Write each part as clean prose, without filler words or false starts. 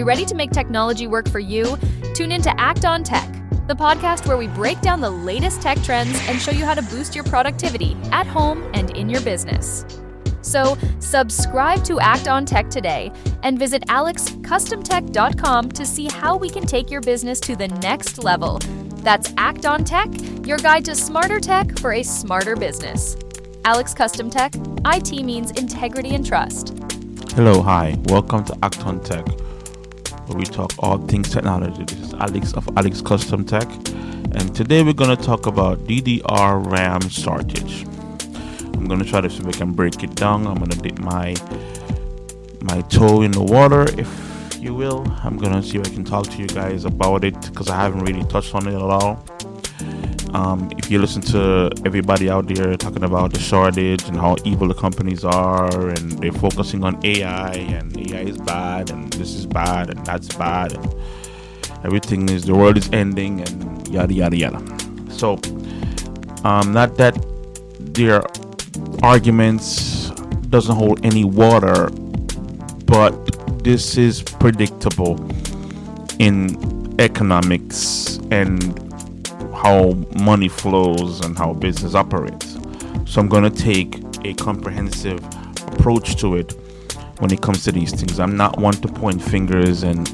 you ready to make technology work for you? Tune in to Act on Tech, the podcast where we break down the latest tech trends and show you how to boost your productivity at home and in your business. So, subscribe to Act on Tech today and visit alexcustomtech.com to see how we can take your business to the next level. That's Act on Tech, your guide to smarter tech for a smarter business. Alex Custom Tech, IT means integrity and trust. Hello, hi, welcome to Act on Tech, where we talk all things technology. This is Alex of Alex Custom Tech, and today we're going to talk about DDR RAM shortage. I'm going to try to see if I can break it down. I'm going to dip my toe in the water, if you will. I'm going to see if I can talk to you guys about it, because I haven't really touched on it at all. If you listen to everybody out there talking about the shortage and how evil the companies are, and they're focusing on AI, and AI is bad, and this is bad, and that's bad, and everything is, the world is ending, and yada yada yada. So, not that their arguments doesn't hold any water, but this is predictable in economics and how money flows and how business operates. So I'm going to take a comprehensive approach to it when it comes to these things. I'm not one to point fingers and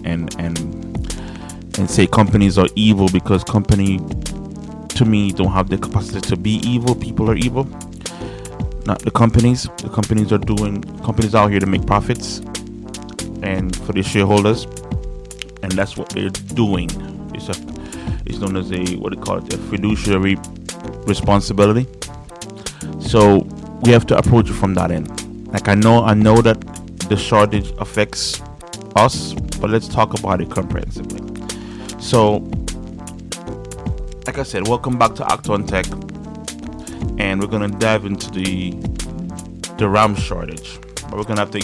say companies are evil, because company to me don't have the capacity to be evil. People are evil, not the companies. The companies out here to make profits and for the shareholders, and that's what they're doing. It's known as a fiduciary responsibility. So we have to approach it from that end. Like I know that the shortage affects us, but let's talk about it comprehensively. So, like I said, welcome back to Act on Tech, and we're gonna dive into the RAM shortage. But we're gonna have to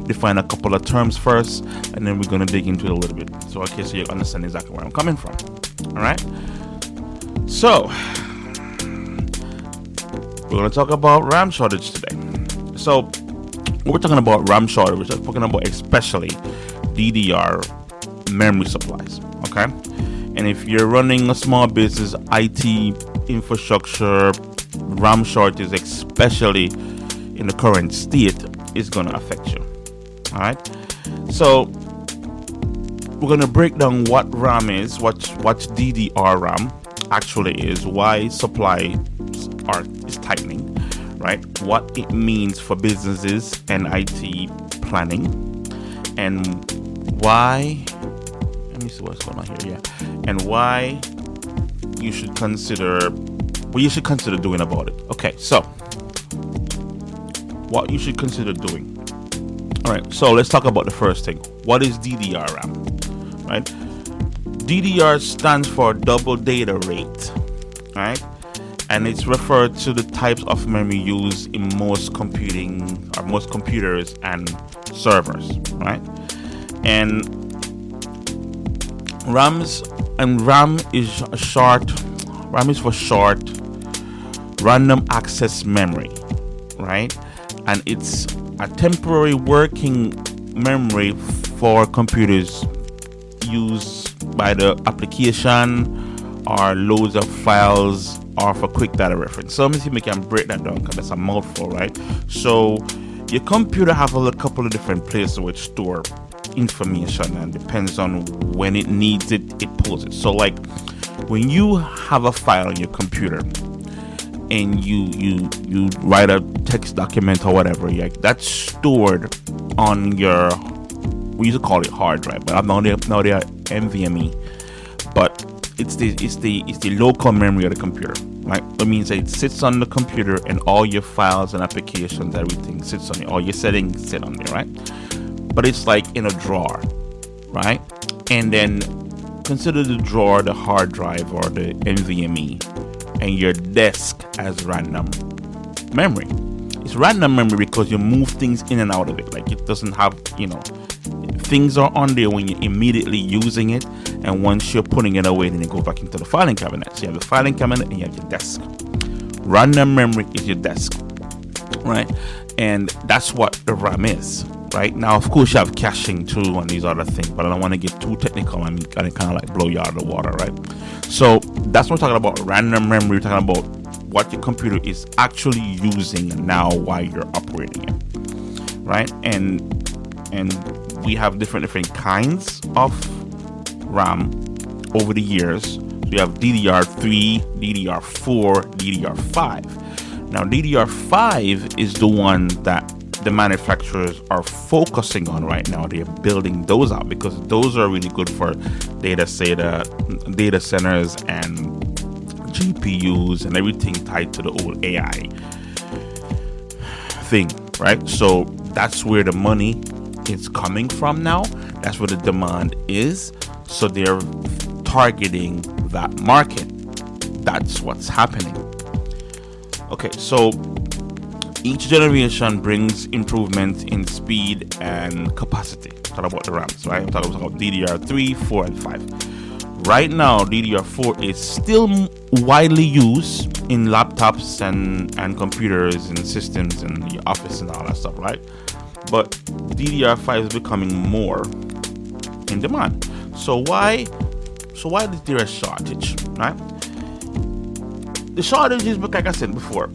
define a couple of terms first, and then we're gonna dig into it a little bit, so you understand exactly where I'm coming from. All right. So we're gonna talk about RAM shortage today. So when we're talking about RAM shortage, we're talking about especially DDR memory supplies. Okay. And if you're running a small business, IT infrastructure, RAM shortage, especially in the current state, is going to affect you. All right. So we're going to break down what RAM is, what DDR RAM actually is, why supply is tightening, right? What it means for businesses and IT planning, and why. Let me see what's going on here. Yeah, and why you should consider doing about it. Okay, so what you should consider doing. All right, so let's talk about the first thing. What is DDR RAM? Right? DDR stands for double data rate, right? And it's referred to the types of memory used in most computers and servers, right? And RAM is for short random access memory, right? And it's a temporary working memory for computers used by the application, or loads of files, or for quick data reference. So let me see if we can break that down, because that's a mouthful, right? So your computer have a couple of different places where it store information, and depends on when it needs it, it pulls it. So like when you have a file on your computer and you write a text document or whatever, yeah, that's stored on your, we used to call it hard drive, but now they are NVMe. But it's the local memory of the computer, right? That means that it sits on the computer, and all your files and applications, everything sits on it. All your settings sit on there, right? But it's like in a drawer, right? And then consider the drawer the hard drive or the NVMe, and your desk as random memory. It's random memory because you move things in and out of it. Like it doesn't have, things are on there when you're immediately using it, and once you're putting it away, then it goes back into the filing cabinet. So you have the filing cabinet and you have your desk. Random memory is your desk, right? And that's what the RAM is, right? Now, of course, you have caching too and these other things, but I don't want to get too technical and kind of like blow you out of the water, right? So that's what we're talking about. Random memory. We're talking about what your computer is actually using now while you're operating it, right? And we have different kinds of RAM over the years. We have DDR3, DDR4, DDR5. Now, DDR5 is the one that the manufacturers are focusing on right now. They're building those out because those are really good for data centers and GPUs and everything tied to the old AI thing, right? So that's where the money is coming from now. That's where the demand is. So they're targeting that market. That's what's happening. Okay, so each generation brings improvement in speed and capacity. Talk about the RAMs, right? I'm talking about DDR3, 4, and 5. Right now, DDR4 is still widely used in laptops and computers and systems and your office and all that stuff, right? But DDR5 is becoming more in demand. So why is there a shortage, right? The shortage is, like I said before,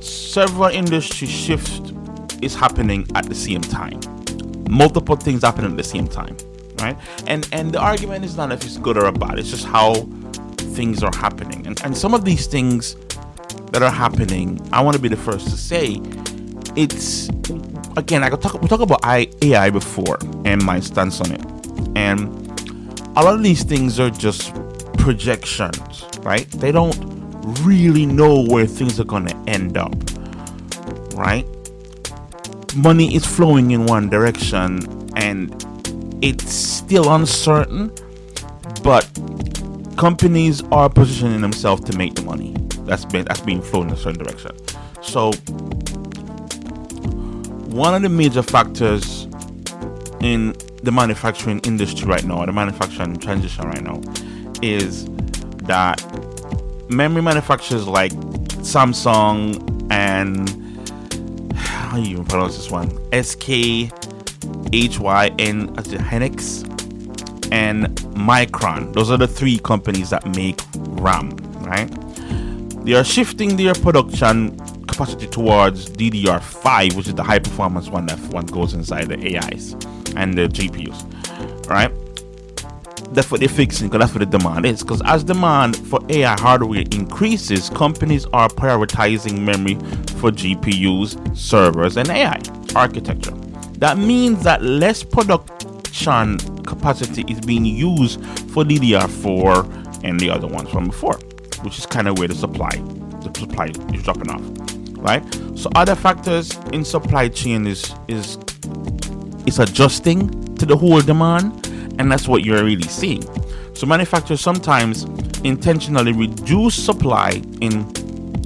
several industry shift is happening at the same time. Multiple things happening at the same time, right? And the argument is not if it's good or bad. It's just how things are happening. And some of these things that are happening, I want to be the first to say, it's, again, we talked about AI before and my stance on it. And a lot of these things are just projections, right? They don't really know where things are going to end up, right? Money is flowing in one direction and it's still uncertain, but companies are positioning themselves to make the money that's being flown in a certain direction. So one of the major factors in the manufacturing industry right now, or the manufacturing transition right now, is that memory manufacturers like Samsung and, how do you even pronounce this one? Hynix and Micron. Those are the three companies that make RAM, right? They are shifting their production capacity towards DDR5, which is the high performance one that goes inside the AIs and the GPUs, right? That's what they're fixing, because that's what the demand is. Because as demand for AI hardware increases, companies are prioritizing memory for GPUs, servers, and AI architecture. That means that less production capacity is being used for DDR4 and the other ones from before, which is kind of where the supply is dropping off, right? So other factors in supply chain is adjusting to the whole demand, and that's what you're really seeing. So manufacturers sometimes intentionally reduce supply in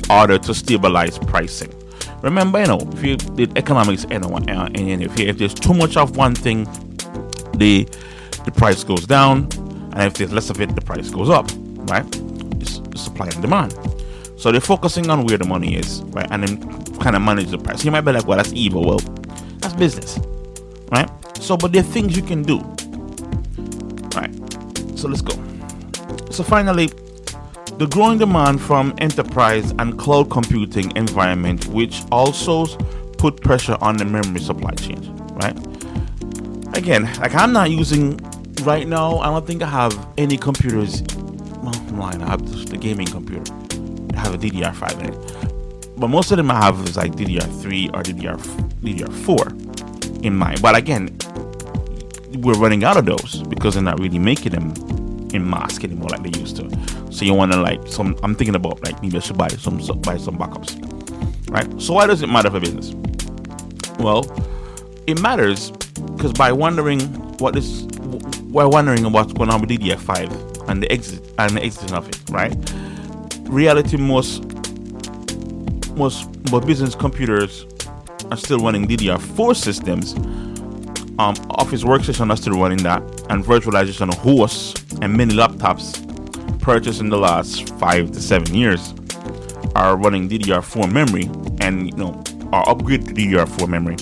order to stabilize pricing. Remember, if you did economics and if there's too much of one thing, the price goes down, and if there's less of it, the price goes up, right? It's supply and demand. So they're focusing on where the money is, right? And then kind of manage the price. You might be like, well, that's evil. Well, that's business, right? So, but there are things you can do, right? So let's go. So finally, the growing demand from enterprise and cloud computing environment, which also put pressure on the memory supply chain, right? Again, like I'm not using right now, I don't think I have any computers. Well, I'm lying, I have just the gaming computer. I have a DDR5 in it. But most of them I have is like DDR3 or DDR4 in mind. But again, we're running out of those because they're not really making them in mass anymore like they used to. So you want to I'm thinking about like maybe I should buy some backups, right? So why does it matter for business? Well, it matters because by wondering what's going on with DDR5 and the exit of it, right? Reality, most business computers are still running DDR4 systems. Office workstation are still running that, and virtualization hosts and many laptops purchased in the last 5 to 7 years are running DDR4 memory and are upgraded to DDR4 memory.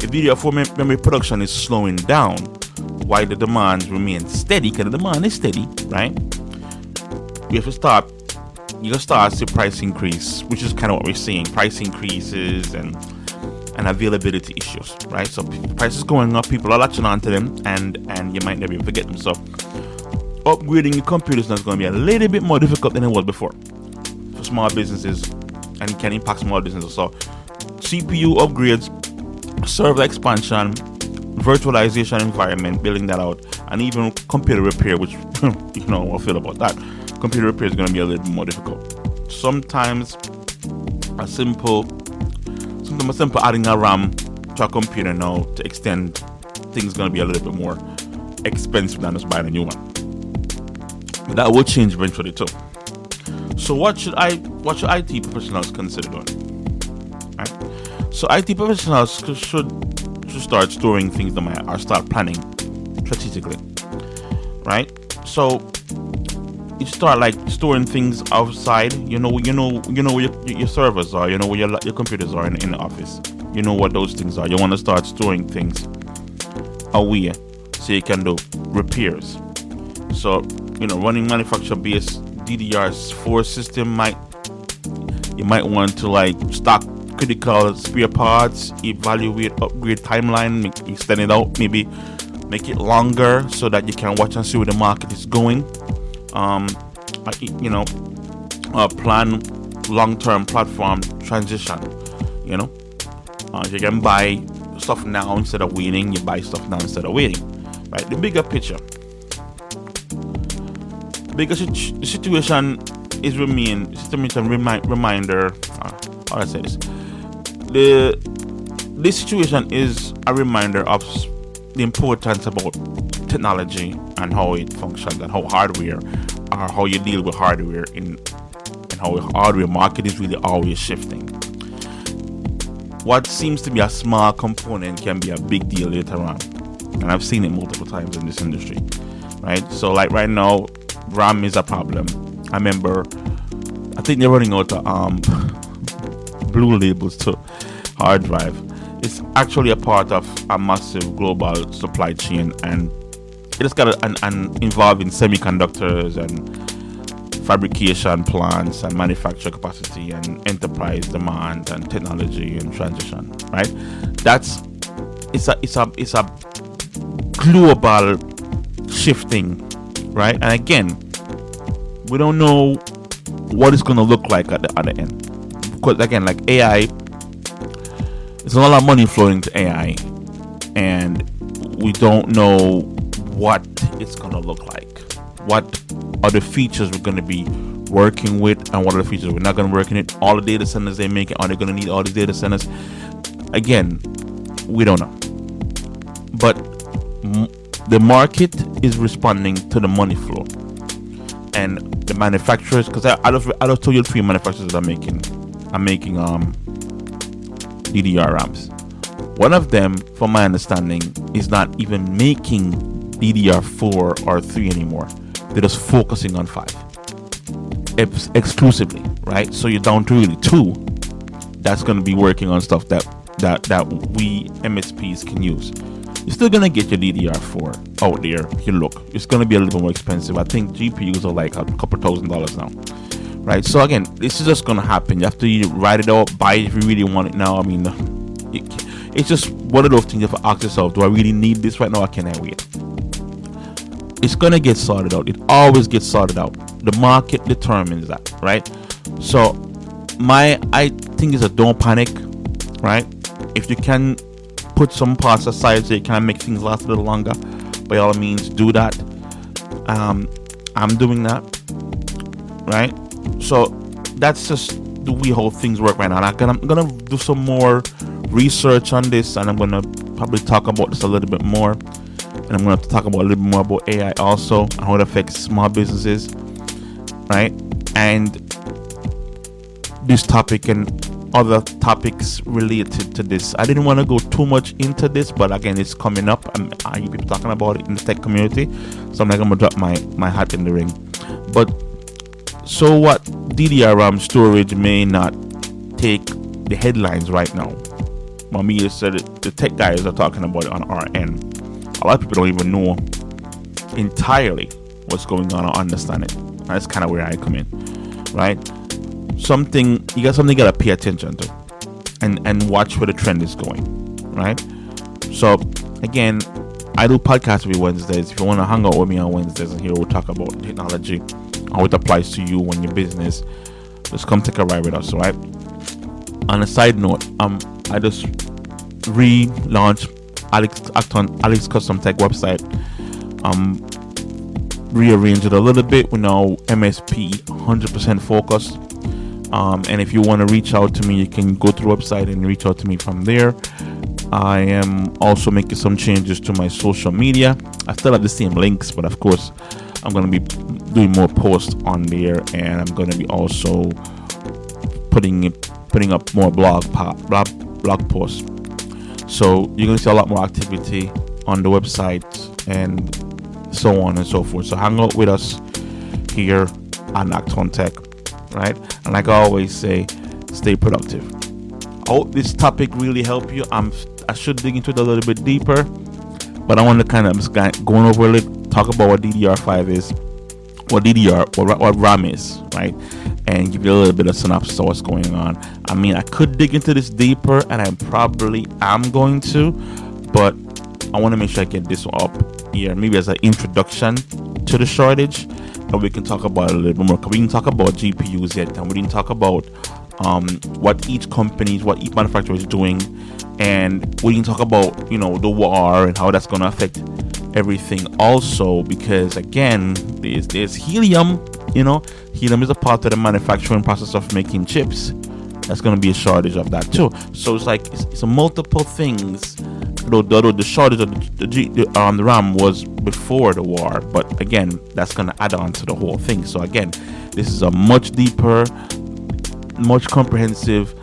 if DDR4 memory production is slowing down, while the demand remains steady, because the demand is steady, right? You start see price increase, which is kind of what we're seeing: price increases and availability issues, right? So prices going up, people are latching onto them, and you might never forget them. So upgrading your computer is not going to be a little bit more difficult than it was before for small businesses, and can impact small businesses. So CPU upgrades, server expansion, virtualization environment, building that out, and even computer repair, which you know what I feel about that. Computer repair is going to be a little bit more difficult. Sometimes a simple adding a RAM to a computer now to extend things is going to be a little bit more expensive than just buying a new one. But that will change eventually too. So what should IT professionals consider doing? Right? So IT professionals should start storing things or start planning strategically. Right? So you start like storing things outside. You know where your servers are. You know where your computers are in the office. You know what those things are. You want to start storing things away so you can do repairs. So running manufacturer-based DDR4 system you might want to like stock critical spare parts, evaluate upgrade timeline, extend it out, maybe make it longer so that you can watch and see where the market is going. Plan long-term platform transition. You can buy stuff now instead of waiting. You buy stuff now instead of waiting. Right? The bigger picture. Because the situation is reminder. How do I say this? This situation is a reminder of the importance about technology and how it functions and how how you deal with hardware and how hardware market is really always shifting. What seems to be a small component can be a big deal later on, and I've seen it multiple times in this industry, right? So like right now, RAM is a problem. I remember, I think they're running out of blue labels to hard drive. It's actually a part of a massive global supply chain, and it's got involved in semiconductors and fabrication plants and manufacturing capacity and enterprise demand and technology and transition. Right? It's a global shifting. Right? And again, we don't know what it's going to look like at the other end. Because again, like AI, there's a lot of money flowing to AI, and we don't know what it's going to look like. What are the features we're going to be working with, and what are the features we're not going to work in it? All the data centers they make, are they going to need all these data centers? Again, we don't know. But the market is responding to the money flow, and the manufacturers, because I just told you 3 manufacturers that are making DDR RAMs. One of them, from my understanding, is not even making DDR4 or 3 anymore. They're just focusing on 5 exclusively, right? So you're down to really 2 that's going to be working on stuff that we MSPs can use. You're still going to get your DDR4 out there if you look. It's going to be a little bit more expensive. I think GPUs are like a couple $1,000s now, right? So again, this is just going to happen. You have to write it out, buy it if you really want it now. I mean, it's just one of those things you have to ask yourself, do I really need this right now, or can I wait? It's going to get sorted out. It always gets sorted out. The market determines that, right? So I think is that don't panic, right? If you can put some parts aside so you can make things last a little longer, by all means do that. I'm doing that, right? So that's just the way how things work right now. And I'm gonna do some more research on this, and I'm gonna probably talk about this a little bit more. And I'm gonna have to talk about a little bit more about AI also, and how it affects small businesses, right? And this topic and other topics related to this. I didn't want to go too much into this, but again, it's coming up. I hear people talking about it in the tech community, so I'm not gonna drop my hat in the ring. But so what? DDR RAM storage may not take the headlines right now, Well, me said it, the tech guys are talking about it on our end. A lot of people don't even know entirely what's going on or understand it. That's kind of where I come in, right? Something you gotta pay attention to, and watch where the trend is going, right? So again, I do podcasts every Wednesdays. If you want to hang out with me on Wednesdays and here we'll talk about technology, how it applies to you and your business, just come take a ride with us, right? On a side note, I just relaunched Alex Custom Tech website. Rearranged it a little bit. We're now MSP 100% focused. And if you want to reach out to me, you can go to the website and reach out to me from there. I am also making some changes to my social media. I still have the same links, but of course, I'm going to be doing more posts on there, and I'm going to be also putting up more blog posts. So you're going to see a lot more activity on the website and so on and so forth. So hang out with us here on Act on Tech, right? And like I always say, stay productive. I hope this topic really helped you. I should dig into it a little bit deeper, but I want to kind of just going over it, talk about what DDR5 is, what RAM is, right? And give you a little bit of synopsis of what's going on. I mean, I could dig into this deeper, and I probably am going to, but I want to make sure I get this one up here, maybe as an introduction to the shortage, and we can talk about it a little bit more. We can talk about GPUs yet, and we didn't talk about what each manufacturer is doing, and we can talk about the war and how that's going to affect everything also, because again, there's helium. Helium is a part of the manufacturing process of making chips. That's going to be a shortage of that too. So it's like it's a multiple things. Though the shortage of the RAM was before the war, but again, that's going to add on to the whole thing. So again, this is a much deeper, much comprehensive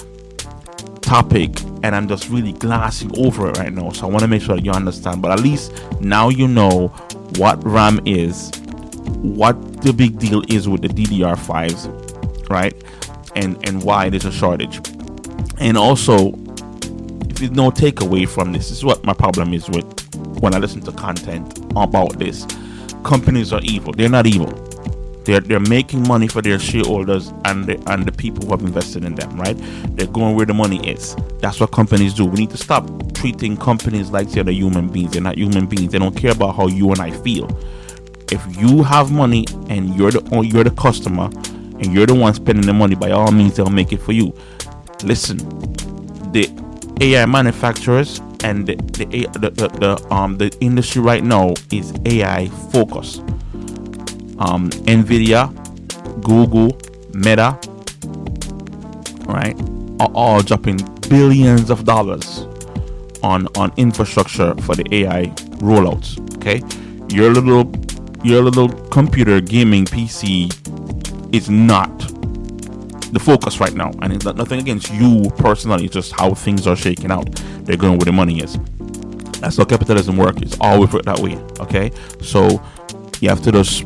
topic, and I'm just really glancing over it right now. So I want to make sure that you understand. But at least now you know what RAM is, what the big deal is with the DDR5s, right? And why there's a shortage. And also, if there's no takeaway from this is what my problem is with when I listen to content about this. Companies are evil. They're not evil. They're making money for their shareholders and the people who have invested in them, right? They're going where the money is. That's what companies do. We need to stop treating companies like they're human beings. They're not human beings. They don't care about how you and I feel. If you have money and you're the customer and you're the one spending the money, by all means they'll make it for you. Listen, the AI manufacturers and the industry right now is AI focused. Nvidia, Google, Meta, right, are all dropping billions of dollars on infrastructure for the AI rollouts. Okay, your little computer gaming PC is not the focus right now, and it's nothing against you personally. It's just how things are shaking out. They're going where the money is. That's how capitalism works. It's always worked that way. Okay, so you have to just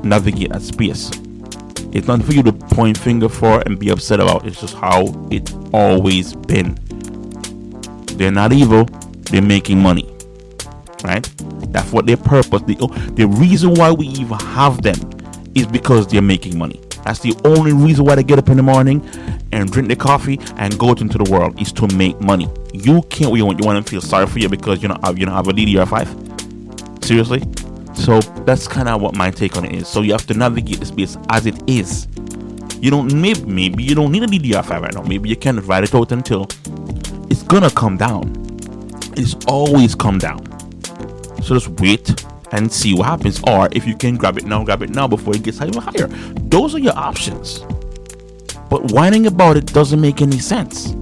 navigate that space. It's not for you to point finger for and be upset about. It's just how it's always been. They're not evil. They're making money, right? That's what their purpose. The reason why we even have them is because they're making money. That's the only reason why they get up in the morning and drink their coffee and go out into the world, is to make money. You can't. You want to feel sorry for you because you don't have a DDR5. Seriously. So that's kind of what my take on it is. So you have to navigate the space as it is. You don't maybe you don't need a DDR5 right now. Maybe you can ride it out until it's gonna come down. It's always come down. So just wait and see what happens. Or if you can grab it now before it gets even higher. Those are your options. But whining about it doesn't make any sense.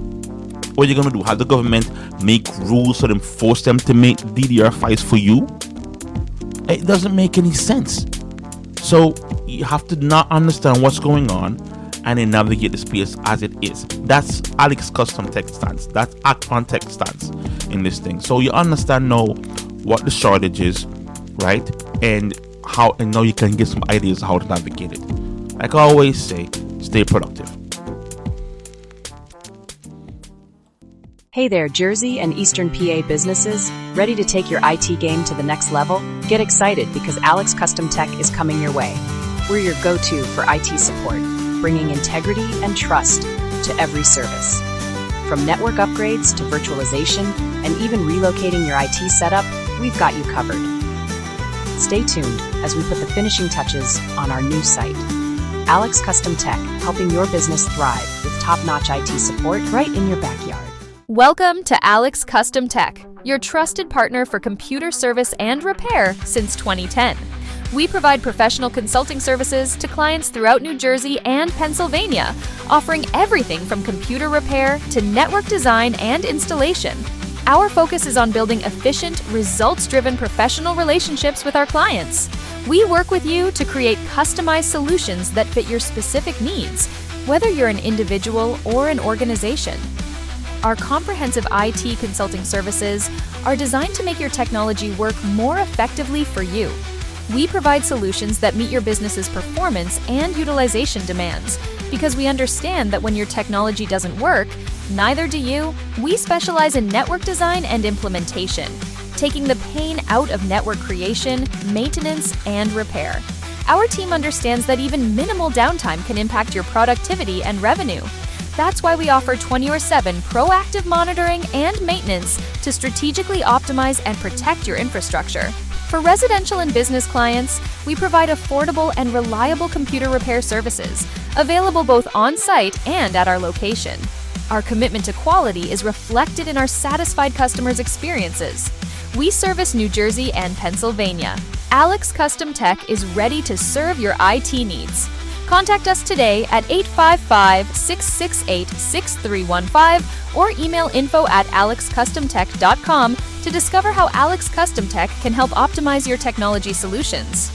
What are you gonna do? Have the government make rules so them force them to make DDR5s for you? It doesn't make any sense. So you have to not understand what's going on and then navigate the space as it is. That's Alex Custom Tech stance. That's Act on Tech stance in this thing. So you understand now what the shortage is, right? And now you can get some ideas how to navigate it. Like I always say, stay productive. Hey there, Jersey and Eastern PA businesses. Ready to take your IT game to the next level? Get excited because Alex Custom Tech is coming your way. We're your go-to for IT support, bringing integrity and trust to every service. From network upgrades to virtualization and even relocating your IT setup, we've got you covered. Stay tuned as we put the finishing touches on our new site. Alex Custom Tech, helping your business thrive with top-notch IT support right in your backyard. Welcome to Alex Custom Tech, your trusted partner for computer service and repair since 2010. We provide professional consulting services to clients throughout New Jersey and Pennsylvania, offering everything from computer repair to network design and installation. Our focus is on building efficient, results-driven professional relationships with our clients. We work with you to create customized solutions that fit your specific needs, whether you're an individual or an organization. Our comprehensive IT consulting services are designed to make your technology work more effectively for you. We provide solutions that meet your business's performance and utilization demands. Because we understand that when your technology doesn't work, neither do you. We specialize in network design and implementation, taking the pain out of network creation, maintenance, and repair. Our team understands that even minimal downtime can impact your productivity and revenue. That's why we offer 24/7 proactive monitoring and maintenance to strategically optimize and protect your infrastructure. For residential and business clients, we provide affordable and reliable computer repair services, available both on-site and at our location. Our commitment to quality is reflected in our satisfied customers' experiences. We service New Jersey and Pennsylvania. Alex Custom Tech is ready to serve your IT needs. Contact us today at 855-668-6315 or email info@alexcustomtech.com to discover how Alex Custom Tech can help optimize your technology solutions.